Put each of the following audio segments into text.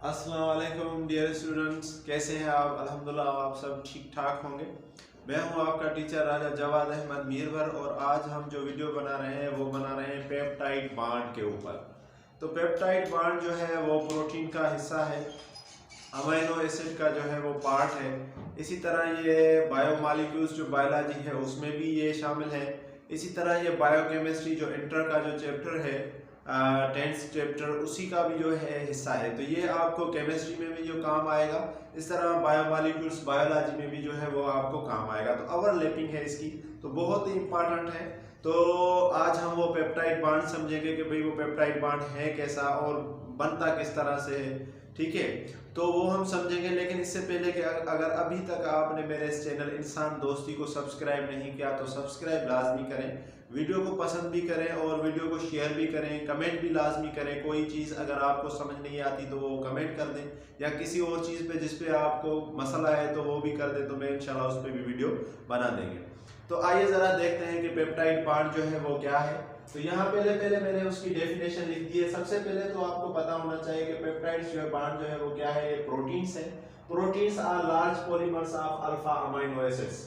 अस्सलाम वालेकुम dear students, कैसे हैं आप? अल्हम्दुलिल्लाह आप सब ठीक ठाक होंगे। मैं हूं आपका टीचर राजा जवाद अहमद मीरवर और आज हम जो वीडियो बना रहे हैं वो बना रहे हैं पेप्टाइड बांड के ऊपर। तो पेप्टाइड बांड जो है वो प्रोटीन का हिस्सा है, अमीनो एसिड का जो है वो पार्ट है। इसी तरह ये बायोमॉलिक्यूल्स जो बायोलॉजी है उसमें भी ये शामिल है। इसी तरह ये बायोकेमिस्ट्री जो इंटर का जो चैप्टर है 10th चैप्टर उसी का भी जो है हिस्सा है। तो ये आपको केमिस्ट्री में भी जो काम आएगा, इस तरह बायोमॉलिक्यूल्स बायोलॉजी में भी जो है वो आपको काम आएगा। तो ओवरलैपिंग है इसकी, तो बहुत ही इंपॉर्टेंट है। तो आज हम वो पेप्टाइड बांड समझेंगे कि भाई वो पेप्टाइड बांड है कैसा और बनता किस तरह से है, ठीक है। तो वो हम समझेंगे, लेकिन इससे पहले कि अगर अभी तक आपने मेरे इस चैनल इंसान दोस्ती को सब्सक्राइब नहीं किया तो सब्सक्राइब लाजमी करें, वीडियो को पसंद भी करें और वीडियो को शेयर भी करें, कमेंट भी लाजमी करें। कोई चीज़ अगर आपको समझ नहीं आती तो वो कमेंट कर दें, या किसी और चीज़ पे जिस पे आपको मसला है तो वो भी कर दें, तो मैं इंशाल्लाह उस पर भी वीडियो बना देंगे। तो आइए ज़रा देखते हैं कि पेप्टाइड बांड जो है वो क्या है। तो यहाँ पहले मैंने उसकी डेफिनेशन लिख दी है। सबसे पहले तो आपको पता होना चाहिए कि पेप्टाइड्स जो है बांड जो है वो क्या है, ये प्रोटीन्स है। Proteins are large polymers of alpha amino acids.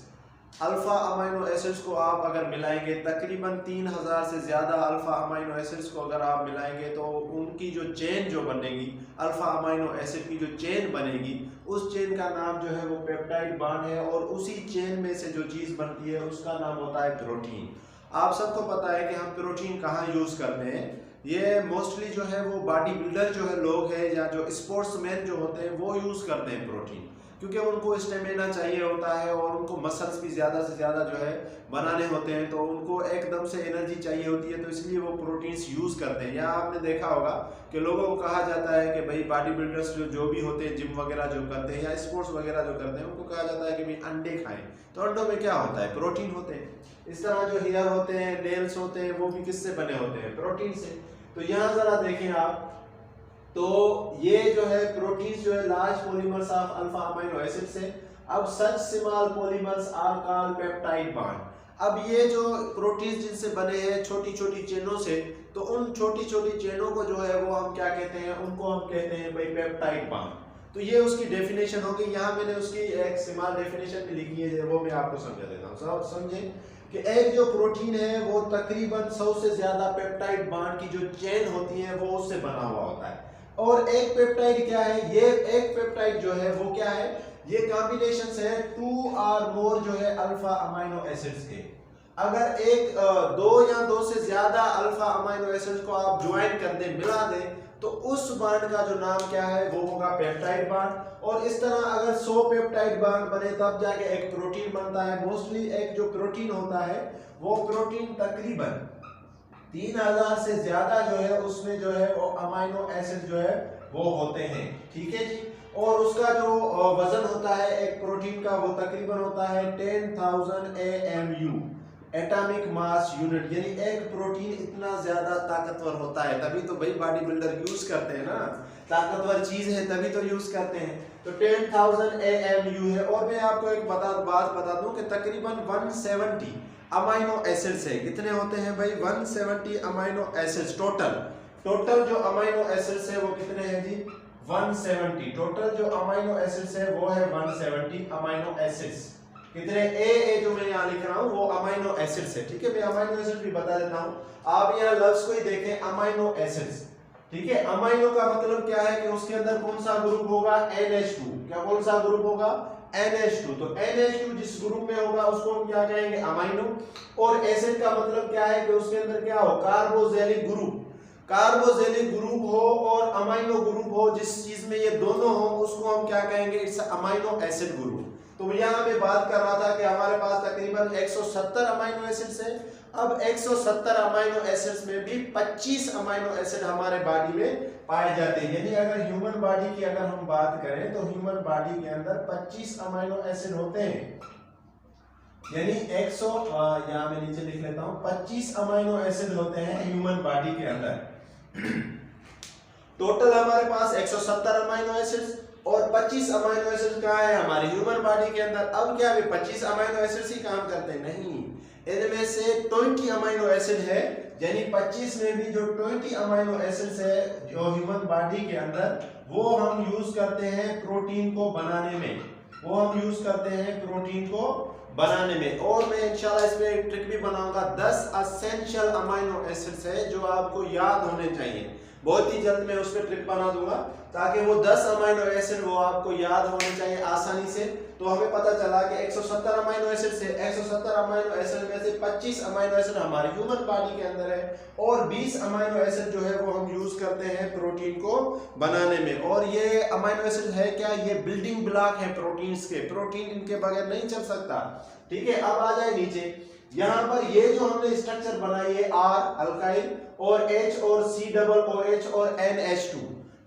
Alpha amino acids को आप अगर मिलाएंगे, तकरीबन 3000 से ज़्यादा अल्फा अमीनो एसिड्स को अगर आप मिलाएंगे तो उनकी जो चेन जो बनेगी, अल्फा अमीनो एसिड की जो चेन बनेगी, उस चेन का नाम जो है वो पेप्टाइड बांड है। और उसी चेन में से जो चीज़ बनती है उसका नाम होता है प्रोटीन। आप सबको पता है कि हम प्रोटीन कहाँ यूज़ करते हैं। ये मोस्टली जो है वो बॉडी बिल्डर जो है लोग हैं या जो स्पोर्ट्समैन जो होते हैं वो यूज़ करते हैं प्रोटीन, क्योंकि उनको स्टेमिना चाहिए होता है और उनको मसल्स भी ज़्यादा से ज़्यादा जो है बनाने होते हैं, तो उनको एकदम से एनर्जी चाहिए होती है, तो इसलिए वो प्रोटीन्स यूज़ करते हैं। या आपने देखा होगा कि लोगों को कहा जाता है कि भाई बॉडी बिल्डर्स जो भी होते हैं, जिम वगैरह जो करते हैं या स्पोर्ट्स वगैरह जो करते हैं, उनको कहा जाता है कि भाई अंडे खाएं। तो अंडों में क्या होता है, प्रोटीन होते हैं। इस तरह जो हेयर होते हैं, नेल्स होते हैं, वो भी किससे बने होते हैं, प्रोटीन से। तो यहाँ ज़रा देखें आप, तो ये जो है प्रोटीन्स जो है large polymers of alpha amino acid से। अब such small polymers are called peptide bond. अब ये जो प्रोटीन्स जिनसे बने हैं छोटी छोटी चेनों से, तो उन छोटी छोटी चेनों को जो है वो हम क्या कहते हैं, उनको हम कहते हैं भाई पेप्टाइड बांड। तो ये उसकी डेफिनेशन होगी। यहाँ मैंने उसकी एक स्मॉल डेफिनेशन भी लिखी है, वो मैं आपको समझा देता हूँ। सब समझे कि एक जो प्रोटीन है वो तकरीबन 100 से ज्यादा पेप्टाइड बांड की जो चेन होती है वो उससे बना हुआ होता है। और एक पेप्टाइड क्या है, ये एक पेप्टाइड जो है वो क्या है, ये कॉम्बिनेशन है 2 और मोर जो है अल्फा अमीनो एसिड्स के। अगर एक दो या दो से ज्यादा अल्फा अमीनो एसिड्स को आप ज्वाइन कर दें, मिला दें, तो उस बांड का जो नाम क्या है वो होगा पेप्टाइड बांड। और इस तरह अगर 100 पेप्टाइड बांड बने तब जाके एक प्रोटीन बनता है। मोस्टली एक जो प्रोटीन होता है वो प्रोटीन तकरीबन 3000 से ज्यादा जो है उसमें जो है वो अमीनो एसिड जो है वो होते हैं, ठीक है जी। और उसका जो वजन होता है एक प्रोटीन का वो तकरीबन होता है 10,000 AMU, एटॉमिक मास यूनिट। यानी एक प्रोटीन इतना ज्यादा ताकतवर होता है, तभी तो भाई बॉडी बिल्डर यूज करते हैं ना, ताकतवर चीज है तभी तो यूज करते हैं। तो 10,000 AMU है। और मैं आपको एक बात बता दूं कि तकरीबन 170 अमीनो एसिड्स है। कितने होते हैं भाई, 170 अमीनो एसिड्स टोटल जो अमीनो एसिड्स है वो कितने हैं जी, 170। टोटल जो अमीनो एसिड्स है वो है 170 अमीनो एसिड्स। कितने, ए जो मैं यहाँ लिख रहा हूँ वो अमीनो एसिड्स है, ठीक है। मैं अमीनो एसिड भी बता देता हूँ, आप यहाँ लफ्ज को ही देखें, अमीनो एसिड्स, ठीक है। अमीनो का मतलब क्या है कि उसके अंदर कौन सा ग्रुप होगा, NH2। क्या कौन सा ग्रुप होगा, NH2। तो NH2 जिस ग्रुप में होगा उसको हम क्या कहेंगे, अमीनो। और एसिड का मतलब क्या है कि उसके अंदर क्या हो, कार्बोक्सिलिक ग्रुप। कार्बोक्सिलिक ग्रुप हो और अमीनो ग्रुप हो, जिस चीज में ये दोनों हो उसको हम क्या कहेंगे, इट्स अमीनो एसिड ग्रुप। तो यहाँ मैं बात कर रहा था कि हमारे पास तकरीबन 170 अमीनो एसिड्स है। अब 170 अमीनो एसिड्स में भी 25 अमीनो एसिड हमारे बॉडी में पाए जाते हैं। यानी अगर ह्यूमन बॉडी की अगर हम बात करें तो ह्यूमन बॉडी के अंदर 25 अमीनो एसिड होते हैं। यानी 100, यहाँ मैं नीचे लिख लेता हूँ, 25 अमीनो एसिड होते हैं ह्यूमन बॉडी के अंदर। टोटल हमारे पास 170 अमीनो एसिड्स और 25 अमीनो एसिड कहाँ है, हमारे ह्यूमन बॉडी के अंदर। अब क्या 25 अमीनो एसिड्स ही काम करते हैं, नहीं, इनमें से 20 अमीनो एसिड है यानी 25 में भी जो 20 अमीनो एसिड्स है जो ह्यूमन बॉडी के अंदर, वो हम यूज करते हैं प्रोटीन को बनाने में, वो हम यूज करते हैं प्रोटीन को बनाने में। और मैं इंशाल्लाह इस पे एक ट्रिक भी बनाऊंगा। 10 एसेंशियल अमीनो एसिड्स है जो आपको याद होने चाहिए। बहुत ही जल्द मैं उस पर ट्रिक बना दूंगा ताकि वो 10 अमीनो एसिड वो आपको याद होने चाहिए आसानी से। तो हमें पता चला कि 170 अमीनो एसिड से 170 अमीनो एसिड में से 25 अमीनो एसिड हमारे ह्यूमन बॉडी के अंदर है और 20 अमीनो एसिड जो है वो हम यूज करते हैं प्रोटीन को बनाने में। और ये अमीनो एसिड है क्या, ये बिल्डिंग ब्लॉक है प्रोटीन्स के, प्रोटीन इनके बगैर नहीं चल सकता। ठीक है, अब आ जाए नीचे। यहाँ पर ये जो हमने स्ट्रक्चर बनाई है R अल्काइल और H और COOH और NH2,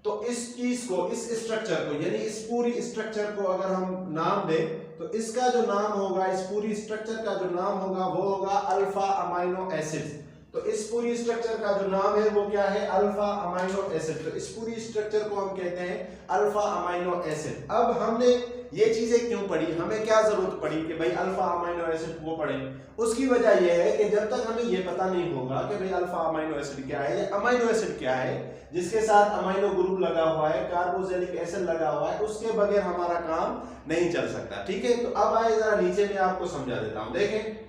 तो इस चीज को, इस स्ट्रक्चर को, यानी इस पूरी स्ट्रक्चर को अगर हम नाम दें तो इसका जो नाम होगा, इस पूरी स्ट्रक्चर का जो नाम होगा वो होगा अल्फा अमीनो एसिड। तो इस पूरी स्ट्रक्चर का जो नाम है वो क्या है, अल्फा अमीनो एसिड। तो इस पूरी स्ट्रक्चर को हम कहते हैं अल्फा अमीनो एसिड। अब हमने ये चीजें क्यों पढ़ी, हमें क्या जरूरत पड़ी कि भाई अल्फा अमीनो एसिड वो पढ़ें? उसकी वजह यह है कि जब तक हमें ये पता नहीं होगा कि भाई अल्फा अमीनो एसिड क्या है या अमीनो एसिड क्या है जिसके साथ अमीनो ग्रुप लगा हुआ है, कार्बोक्सिलिक एसिड लगा हुआ है, उसके बगैर हमारा काम नहीं चल सकता। ठीक है, तो अब आए जरा नीचे में आपको समझा देता हूं। देखें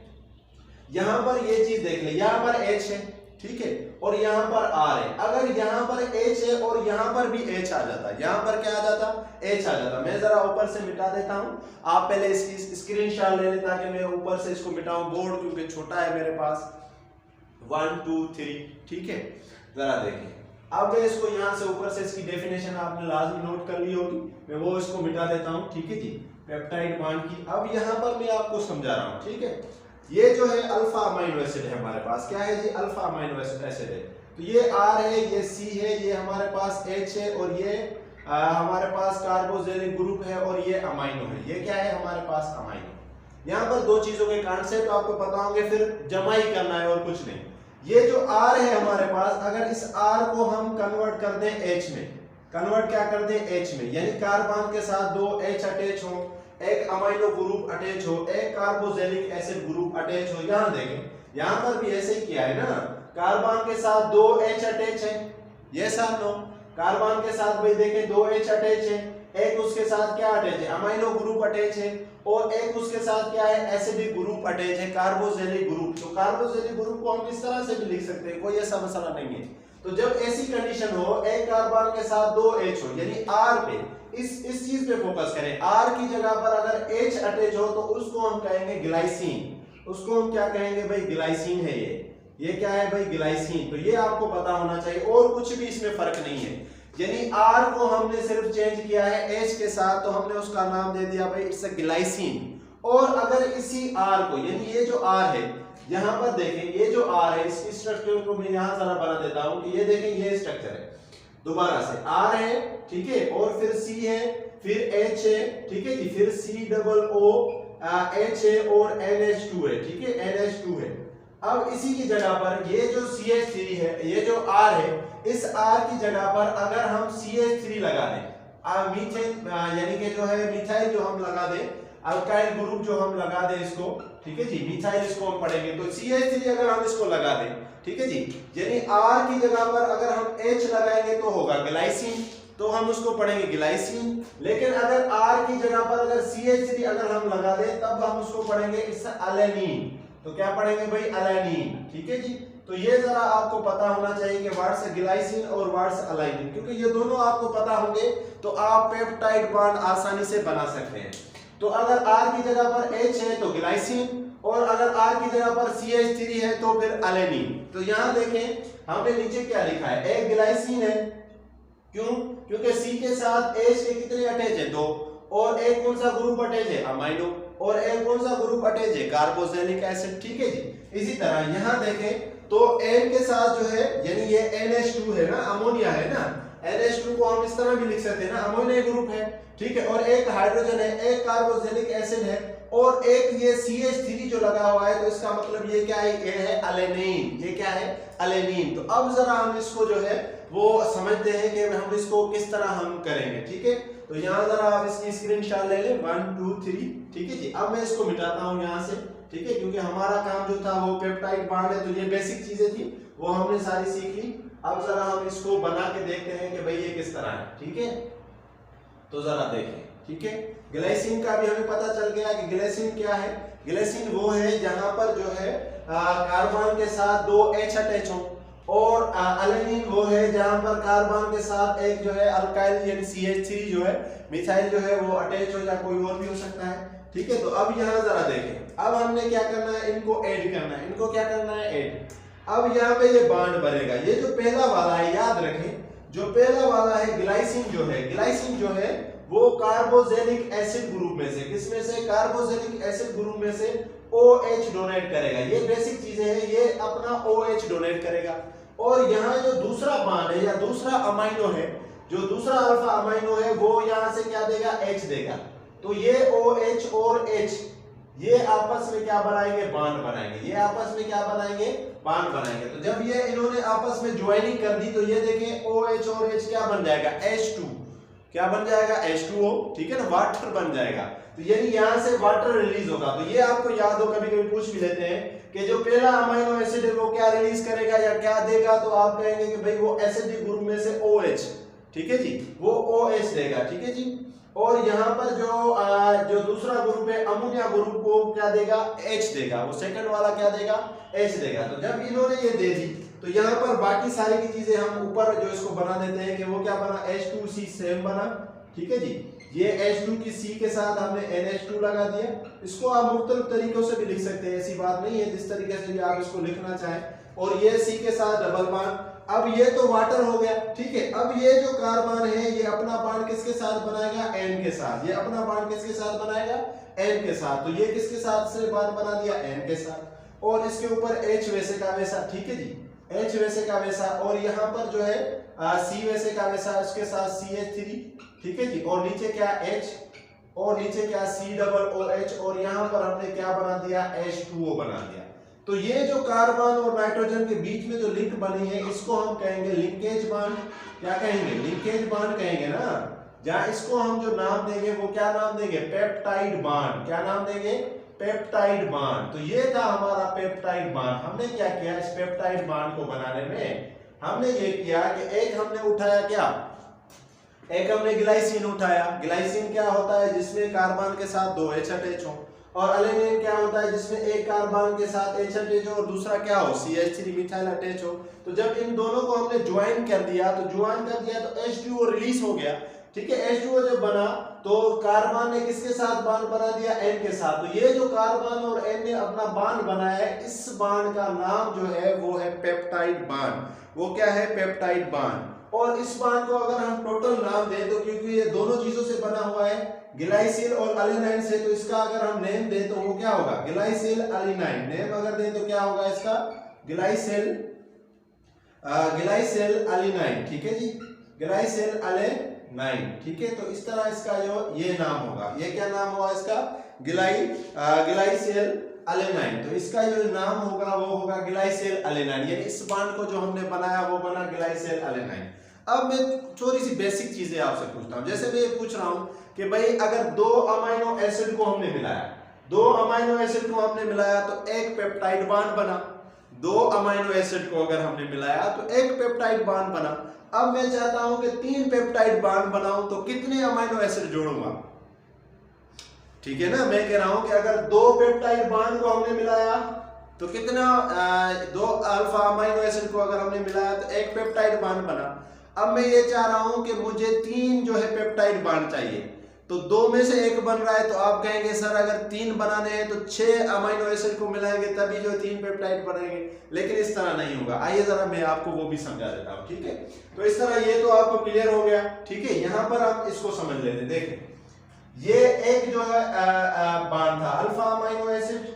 यहां पर ये चीज देख ले, यहां पर H है, ठीक है, और यहां पर R है। अगर यहां पर H है और यहां पर भी H आ जाता, यहां पर क्या आ जाता, H आ जाता। मैं जरा ऊपर से मिटा देता हूं, आप पहले इसकी स्क्रीनशॉट ले लें ताकि मैं ऊपर से इसको मिटाऊं, बोर्ड क्योंकि छोटा है मेरे पास। 1 2 3, ठीक है, जरा देखिए। अब मैं इसको यहां से ऊपर से इसकी डेफिनेशन आपने लाजमी नोट कर ली होगी, मैं वो इसको मिटा देता हूं। ठीक है जी, पेप्टाइड बॉन्ड की। अब यहां पर मैं आपको समझा रहा हूं, ठीक है। ये जो है अल्फा अमीनो एसिड है हमारे पास, क्या है जी, अल्फा अमीनो एसिड है। तो ये R है, ये C है, ये हमारे पास H है और ये हमारे पास कार्बोक्सिलिक ग्रुप है और ये अमीनो है। ये क्या है हमारे पास, अमीनो। यहाँ पर दो चीजों के कॉन्सेप्ट आपको पता होंगे, फिर जमा ही करना है और कुछ नहीं। ये जो R है हमारे पास, अगर इस R को हम कन्वर्ट कर दें H में, कन्वर्ट क्या कर दें H में, यानी कार्बन के साथ 2 H अटैच हो, एक अमीनो ग्रुप अटैच हो, एक कार्बोक्सिलिक एसिड ग्रुप अटैच हो। यहां देखें यहां पर भी ऐसे ही किया है ना, कार्बन के साथ 2 H अटैच है, ये साथ नो कार्बन के साथ भाई देखें 2 H अटैच है, एक उसके साथ क्या अटैच है, अमीनो ग्रुप अटैच है, और एक उसके साथ क्या है, एसिडिक ग्रुप अटैच है, कार्बोक्सिलिक ग्रुप। तो कार्बोक्सिलिक ग्रुप को हम इस तरह से भी लिख सकते हैं, कोई ऐसा मसला नहीं है। तो जब ऐसी कंडीशन हो, एक कार्बन के साथ 2 H हो, यानी R पे इस चीज पे फोकस करें, R की जगह पर अगर H अटैच हो तो उसको हम कहेंगे ग्लाइसिन। उसको हम क्या कहेंगे भाई, ग्लाइसिन है ये क्या है भाई, ग्लाइसिन। तो ये आपको पता होना चाहिए, और कुछ भी इसमें फर्क नहीं है। यानी R को हमने सिर्फ चेंज किया है H के साथ, तो हमने उसका नाम दे दिया भाई इट्स अ ग्लाइसिन। और अगर इसी R को, यानी ये जो R है, यहां पर देखें ये जो R है, इसकी स्ट्रक्चर को मैं यहां जरा बना देता हूं कि ये देखें ये स्ट्रक्चर है, दोबारा से R है, ठीक है, और फिर C है, फिर H है, ठीक है जी, फिर COOH है और NH2 है, ठीक है, NH2 है। अब इसी की जगह पर ये जो CH3 है, ये जो R है, इस R की जगह पर अगर हम CH3 लगा दें, मीथेन यानी कि जो है मिथाइल जो हम लगा दें, अल्काइल ग्रुप जो हम लगा दें इसको, ठीक है जी, मिथाइल इसको हम पढ़ेंगे, तो CH3 अगर हम इसको लगा दें, ठीक है जी, यानी R की जगह पर अगर हम H लगाएंगे तो होगा ग्लाइसिन, तो हम उसको पढ़ेंगे ग्लाइसिन। लेकिन अगर R की जगह पर अगर CH3 अगर हम लगा दें तब हम उसको पढ़ेंगे इट्स एलेनिन। तो क्या पढ़ेंगे भाई, एलेनिन, ठीक है जी। तो ये जरा आपको पता होना चाहिए कि व्हाट्स ग्लाइसिन और व्हाट्स एलानिन, क्योंकि ये दोनों आपको पता होंगे तो आप पेप्टाइड बॉन्ड आसानी से बना सकते हैं। तो अगर R की जगह पर H है तो ग्लाइसिन, और अगर R की जगह पर CH3 है तो फिर एलेनिन। तो यहां देखें हमने नीचे क्या लिखा है, एक ग्लाइसिन है, क्यों, क्योंकि C के साथ H के कितने अटैच है, 2, और एक कौन सा ग्रुप अटैच है, अमीनो, और एक कौन सा ग्रुप अटैच है, कार्बोक्सिलिक एसिड, ठीक है जी। इसी तरह यहां देखें तो N के साथ जो है, यानी ये NH2 है ना, अमोनिया है ना, NH2 को हम इस तरह भी लिख सकते हैं ना, अमोनिया ग्रुप है, ठीक है, और एक हाइड्रोजन है, एक कार्बोक्सिलिक एसिड है, और एक ये CH3 जो लगा हुआ है, तो इसका मतलब ये क्या है, ये है एलेनिन, ये क्या है, एलेनिन। तो अब जरा हम इसको जो है वो समझते हैं कि हम इसको किस तरह हम करेंगे, ठीक है। तो यहाँ जरा आप इसकी स्क्रीनशॉट ले लें, 1 2 3, ठीक है जी। अब मैं इसको मिटाता हूँ यहाँ से, ठीक है, क्योंकि हमारा काम जो था वो पेप्टाइड बॉन्ड है, तो ये बेसिक चीजें थी वो हमने सारी सीख ली। अब जरा हम इसको बना के देखते हैं कि भाई ये किस तरह है। ठीक है, तो जरा देखें। ठीक है, ग्लाइसिन का भी हमें पता चल गया कि ग्लाइसिन क्या है। ग्लाइसिन वो है जहां पर जो है कार्बन के साथ दो H अटैच हो, और अलेनिन वो है जहां पर कार्बन के साथ एक जो है अल्काइल यानी CH3 जो है मिथाइल जो है वो अटैच हो, या कोई और भी हो सकता है। ठीक है, तो अब यहाँ जरा देखें, अब हमने क्या करना है, इनको ऐड करना है। इनको क्या करना है, ऐड। अब यहाँ पे ये बॉन्ड बनेगा। ये जो पहला वाला है, याद रखें, जो पहला वाला है ग्लाइसिन जो है, ग्लाइसिन जो है वो कार्बोजेनिक एसिड ग्रुप में से, किसमें से, कार्बोजेनिक एसिड ग्रुप में से OH डोनेट करेगा। ये बेसिक चीजें हैं, ये अपना OH डोनेट करेगा। और यहाँ जो दूसरा बॉन्ड है या दूसरा अमाइनो है, जो दूसरा अल्फा अमाइनो है, वो यहाँ से क्या देगा, H देगा। तो ये OH और H ये आपस में क्या बनाएंगे, बॉन्ड बनाएंगे। ये आपस में क्या बनाएंगे, बॉन्ड बनाएंगे। तो जब ये इन्होंने आपस में ज्वाइनिंग कर दी तो ये देखें OH और H क्या बन जाएगा, H2। क्या बन जाएगा, H2O। ठीक है ना, वाटर बन जाएगा। तो यानी यहां से वाटर रिलीज होगा। तो ये आपको याद हो, कभी कभी पूछ भी लेते हैं कि जो पहला अमाइनो एसिड है वो क्या रिलीज करेगा या क्या देगा, तो आप कहेंगे कि भाई वो एसिडिक ग्रुप में से OH, ठीक है जी, वो OH देगा। ठीक है जी। और यहाँ पर जो दूसरा ग्रुप है अमोनिया ग्रुप को क्या देगा, H देगा। वो सेकंड वाला क्या देगा, H देगा। तो जब इन्होंने ये दे दी तो यहाँ पर बाकी सारी की चीजें हम ऊपर जो इसको बना देते हैं कि वो क्या बना, H2C बना। ठीक है जी, ये H2 की C के साथ हमने NH2 लगा दिया। इसको आप मुख्तलिफ तरीकों से भी लिख सकते हैं, ऐसी बात नहीं है, जिस तरीके से भी आप इसको लिखना चाहें। और ये C के साथ डबल बॉन्ड। अब ये तो वाटर हो गया। ठीक है, अब ये जो कार्बन है ये अपना बॉन्ड किसके साथ बनाएगा, N के साथ। ये अपना बॉन्ड किसके साथ बनाएगा, N के साथ। तो ये किसके साथ से बॉन्ड बना दिया, N के साथ। और इसके ऊपर H वैसे का वैसा। ठीक है जी, H वैसे का वैसा। और यहाँ पर जो है C वैसे का वैसा, उसके साथ CH3। ठीक है जी, और नीचे क्या H, और नीचे क्या C OH, और यहाँ पर हमने क्या बना दिया, H2O बना दिया। तो ये जो कार्बन और नाइट्रोजन के बीच में जो लिंक बनी है इसको हम कहेंगे लिंकेज बॉन्ड। क्या कहेंगे, लिंकेज बॉन्ड कहेंगे ना। जहां इसको हम जो नाम देंगे वो क्या नाम देंगे, पेप्टाइड बॉन्ड। क्या नाम देंगे, पेप्टाइड बॉन्ड। तो ये था हमारा पेप्टाइड बॉन्ड। हमने क्या किया, इस पेप्टाइड बॉन्ड को बनाने में हमने ये किया कि एक हमने उठाया क्या, एक हमने ग्लाइसिन उठाया। ग्लाइसिन क्या होता है, जिसमें कार्बन के साथ दो H अटैच हो। और एलेनिन क्या होता है, जिसमें एक कार्बन के साथ H अटैच हो और दूसरा क्या हो, CH3 मिथाइल अटैच हो। तो जब इन दोनों को हमने ज्वाइन कर दिया तो H2O रिलीज हो गया। ठीक है, H2O जब बना तो कार्बन ने किसके साथ बॉन्ड बना दिया, N के साथ। तो ये जो कार्बन और N ने अपना बॉन्ड बनाया है, इस बॉन्ड का नाम जो है वो है पेप्टाइड बॉन्ड। वो क्या है, पेप्टाइड बॉन्ड। और इस बॉन्ड को अगर हम टोटल नाम दें तो क्योंकि ये दोनों चीजों से बना हुआ है, ग्लाइसिल और अलेनाइन से, तो इसका अगर हम नेम दें तो वो क्या होगा, ग्लाइसिल अलेनाइन। नेम अगर दें तो क्या होगा इसका, ग्लाइसिल अलेनाइन। ठीक है जी, ग्लाइसिल अलेनाइन। ठीक है, तो इस तरह इसका जो ये नाम होगा, ये क्या नाम होगा इसका, ग्लाइसिल अलेनाइन। तो इसका जो नाम होगा वो होगा ग्लाइसिल अलेनाइन। यानी इस बॉन्ड को जो हमने बनाया वो बना ग्लाइसिल अलेनाइन। अब मैं थोड़ी सी बेसिक चीजें आपसे पूछता हूं। जैसे मैं ये पूछ रहा हूं कि भाई अगर दो अमाइनो एसिड को हमने मिलाया, दो अमाइनो एसिड को हमने मिलाया तो एक पेप्टाइड बॉन्ड बना। दो अमाइनो एसिड को अगर हमने मिलाया तो एक पेप्टाइड बॉन्ड बना। अब मैं चाहता हूं कि 3 पेप्टाइड बॉन्ड बनाऊं तो कितने अमाइनो एसिड जोड़ूंगा। ठीक है ना, मैं कह रहा हूं कि अगर 2 पेप्टाइड बॉन्ड को हमने मिलाया तो कितना, 2 अल्फा अमाइनो एसिड को अगर हमने मिलाया तो एक पेप्टाइड बॉन्ड बना। अब मैं ये चाह रहा हूं कि मुझे 3 जो है पेप्टाइड बॉन्ड चाहिए, तो 2 में से 1 बन रहा है। तो आप कहेंगे सर अगर 3 बनाने हैं तो 6 अमाइनो एसिड को मिलाएंगे तभी जो 3 पेप्टाइड बनेंगे, लेकिन इस तरह नहीं होगा। आइए जरा मैं आपको वो भी समझा देता हूं। ठीक है, तो इस तरह ये तो आपको क्लियर हो गया। ठीक है, यहां पर आप इसको समझ लेते। देखें, ये एक जो है बॉन्ड था alpha amino acid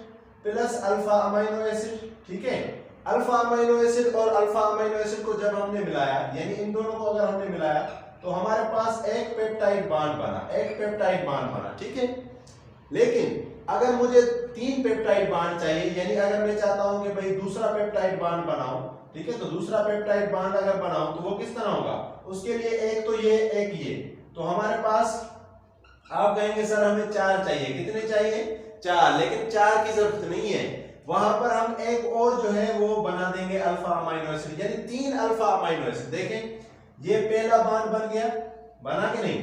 plus alpha amino acid. ठीक है, अल्फा अमाइनो एसिड और अल्फा अमाइनो एसिड को जब हमने मिलाया, यानी इन दोनों को अगर हमने मिलाया तो हमारे पास एक पेप्टाइड बॉन्ड बना, एक पेप्टाइड बॉन्ड बना। ठीक है, लेकिन अगर मुझे 3 पेप्टाइड बॉन्ड चाहिए, यानी अगर मैं चाहता हूं कि भाई दूसरा पेप्टाइड बॉन्ड बनाऊं, ठीक है, तो दूसरा पेप्टाइड बॉन्ड अगर बनाऊं तो वो किस तरह होगा, उसके लिए एक तो ये, एक ये। तो हमारे पास आप कहेंगे सर हमें 4 चाहिए। कितने चाहिए, 4, लेकिन 4 की जरूरत नहीं है, वहां पर हम एक और जो है वो बना देंगे अल्फा अमाइनो एसिड, यानी 3 अल्फा अमाइनो एसिड। देखें ये पहला बॉन्ड बन गया, बना कि नहीं।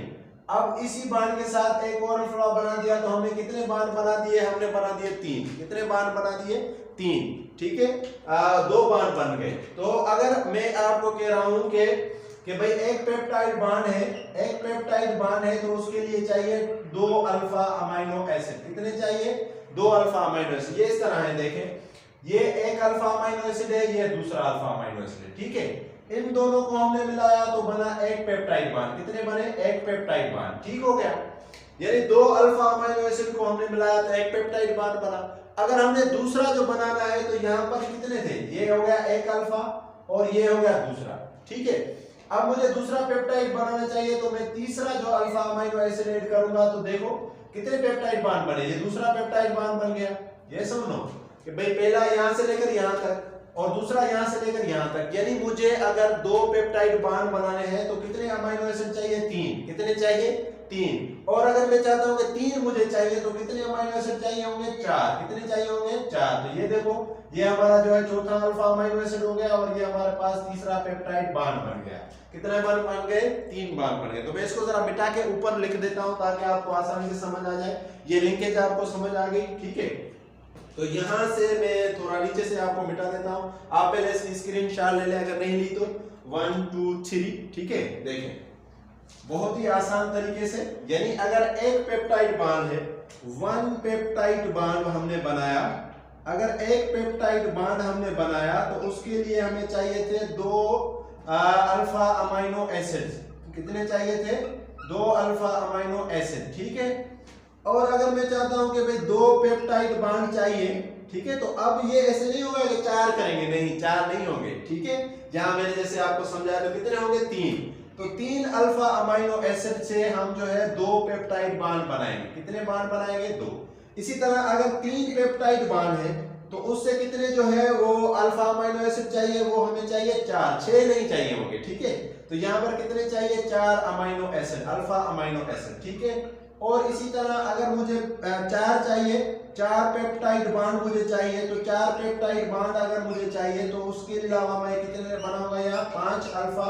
अब इसी बॉन्ड के साथ एक और अल्फा बना दिया, तो हमने कितने बॉन्ड बना दिए, हमने बना दिए 3। कितने बॉन्ड बना दिए, 3, ठीक है। 2 बॉन्ड बन गए। तो अगर मैं आपको कह रहा हूं कि भाई एक पेप्टाइड बॉन्ड है, एक पेप्टाइड बॉन्ड है, तो उसके लिए चाहिए 2 अल्फा अमाइनो एसिड। कितने चाहिए, 2 अल्फा अमाइनो एसिड। ये इस तरह है, देखें ये एक अल्फा अमाइनो एसिड है, ये दूसरा अल्फा अमाइनो एसिड है, ठीक है। इन दोनों को हमने मिलाया तो बना एक पेप्टाइड बॉन्ड। कितने बने, एक पेप्टाइड बॉन्ड, ठीक हो गया। यानी 2 अल्फा अमाइनो एसिड को हमने मिलाया तो एक पेप्टाइड बॉन्ड बना। अगर हमने दूसरा जो बनाना है तो यहां पर कितने थे, ये हो गया एक अल्फा और ये हो गया दूसरा, ठीक है। अब मुझे दूसरा पेप्टाइड बनाना चाहिए, तो मैं तीसरा जो अल्फा अमाइनो एसिड ऐड करूंगा, तो देखो कितने पेप्टाइड बॉन्ड बने, ये दूसरा पेप्टाइड बॉन्ड बन गया। ये समझो कि भाई पहला यहां से लेकर यहां तक और दूसरा यहां से लेकर यहां तक, यानी मुझे अगर 2 पेप्टाइड बॉन्ड बनाने हैं तो कितने अमाइनो एसिड चाहिए, 3। कितने चाहिए, 3। और अगर मैं चाहता हूं कि 3 मुझे चाहिए तो कितने अमाइनो एसिड चाहिए होंगे, 4। कितने चाहिए होंगे, 4। तो ये देखो ये हमारा जो है चौथा अल्फा अमाइनो एसिड हो गया और ये हमारे पास तीसरा पेप्टाइड बॉन्ड बन गया। कितने बॉन्ड बन गए, 3 बॉन्ड बन गए। तो मैं इसको जरा मिटा के ऊपर लिख देता हूं ताकि आपको आसानी से समझ आ जाए। ये लिंकेज आपको समझ आ गई, ठीक है। तो यहां से मैं थोड़ा नीचे से आपको मिटा देता हूं। आप पहले इसकी स्क्रीनशॉट ले लें, अगर नहीं ली तो 1 2 3, ठीक है। देखें बहुत ही आसान तरीके से, यानी अगर एक पेप्टाइड बॉन्ड है, 1 पेप्टाइड बॉन्ड हमने बनाया, अगर एक पेप्टाइड बॉन्ड हमने बनाया तो उसके लिए हमें चाहिए थे 2 अल्फा अमाइनो एसिड। कितने चाहिए थे, 2 अल्फा अमाइनो एसिड, ठीक है। और अगर मैं चाहता हूं कि भाई 2 पेप्टाइड बॉन्ड चाहिए, ठीक है, तो अब ये ऐसे नहीं होगा कि 4 करेंगे, नहीं 4 नहीं होंगे, ठीक है। जहां मैंने जैसे आपको समझाया तो कितने होंगे, 3। तो 3 अल्फा अमाइनो एसिड से हम जो है 2 पेप्टाइड बॉन्ड बनाएंगे। कितने बॉन्ड बनाएंगे, 2। इसी तरह अगर 3 पेप्टाइड बॉन्ड है तो उससे कितने जो है वो अल्फा अमाइनो एसिड चाहिए, वो हमें चाहिए 4, 6 नहीं चाहिए होंगे, ठीक है। तो यहां पर कितने चाहिए, 4 amino acid, alpha amino acid, ठीक है। और इसी तरह अगर मुझे 4 चाहिए, 4 पेप्टाइड बॉन्ड मुझे चाहिए, तो 4 पेप्टाइड बॉन्ड अगर मुझे चाहिए तो उसके अलावा मैं कितने बनाऊंगा, यहाँ 5 अल्फा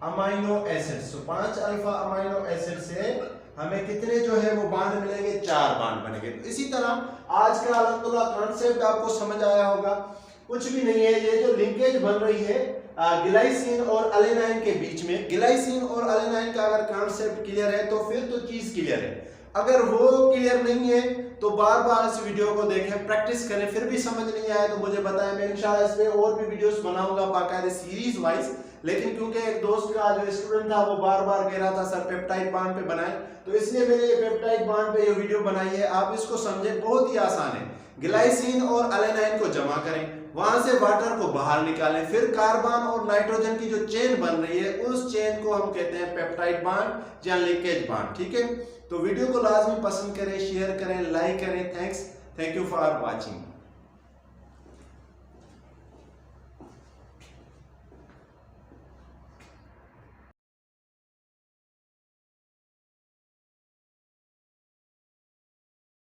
अमाइनो एसिड। सो 5 अल्फा अमाइनो एसिड से हमें कितने जो है वो बॉन्ड मिलेंगे, 4 बॉन्ड बनेंगे। तो इसी तरह आज का अल्हम्दुलिल्लाह कॉन्सेप्ट आपको समझ आया होगा। कुछ भी नहीं है, ये जो लिंकेज बन रही है ग्लाइसिन और एलेनाइन के बीच में, ग्लाइसिन और एलेनाइन का अगर कॉन्सेप्ट क्लियर है तो फिर तो चीज क्लियर है। अगर वो क्लियर नहीं है तो बार बार इस वीडियो को देखें, प्रैक्टिस करें, फिर भी समझ नहीं आए तो मुझे बताएं। मैं इंशाल्लाह इस पे और भी वीडियोस बनाऊंगा बाकायदे सीरीज वाइज। लेकिन क्योंकि एक दोस्त का जो स्टूडेंट था वो बार बार कह रहा था सर पेप्टाइड बॉन्ड पे बनाएं, तो इसलिए मैंने ये पेप्टाइड बॉन्ड पे ये वीडियो बनाई है। आप इसको समझें, बहुत ही आसान है। ग्लाइसिन और एलेनाइन को जमा करें, वहां से वाटर को बाहर निकालें, फिर कार्बन और नाइट्रोजन की जो चेन बन रही है उस चेन को हम कहते हैं पेप्टाइड बॉन्ड या लिंकेज बॉन्ड, ठीक है। तो वीडियो को लाजमी पसंद करें, शेयर करें, लाइक करें। Thank you for watching.